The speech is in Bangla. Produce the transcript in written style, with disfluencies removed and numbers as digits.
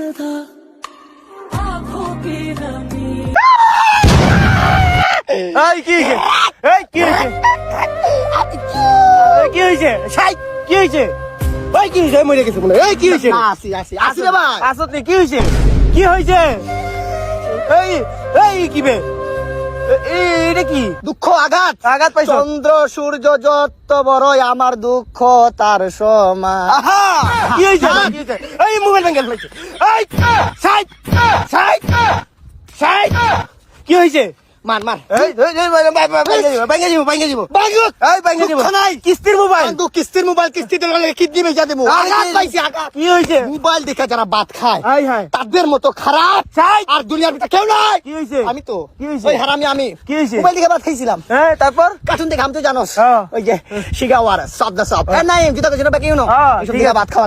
এই কি হয়েছে? এই কি হয়েছে? কি হয়েছে? ছাই কি হয়েছে? ওই কি হয়েছে? মরে গেছে মনে হয়। এই কি হয়েছে? আসি রে ভাই। আসত নি কি হয়েছে? কি হয়েছে? এই এই কি বে? এটা কি? দুঃখ আঘাত আঘাত পাইছো? চন্দ্র সূর্য যত বড়ই আমার দুঃখ তার সমান। আহা! কি হয়েছে? কি হয়েছে? এই মোবাইল ভেঙে ফেলেছে। এই ছাই ছাই ছাই কি হয়েছে? মার মার এই ভেঙে দিব ভেঙে দিব বাগুক এই ভেঙে দিব দুঃখ নাই। কিস্তির মোবাইল কিন্তু কিস্তির মোবাইল কিস্তিতে লাগে কিডনি বেচা দেবো। আঘাত পাইছি আঘাত। কি হয়েছে? মোবাইল দেখে যারা ভাত খায় হাই হাই তাদের মতো খারাপ ছাই আর দুনিয়ার ভিতরে কেউ নাই। কি হয়েছে? আমি তো কি হয়েছে? ওই হারামি আমি কি হয়েছে? মোবাইল দেখে ভাত খাইছিলাম। হ্যাঁ তারপর কার্টুন দেখে আমি তো জানোস হ্যাঁ। ওই যে শিগাওয়ার সব দা সব নাই যেটা কিছু না বাকি ইউনো হ্যাঁ, এসব ঠিক দেখে আছে। ভাত খাওয়া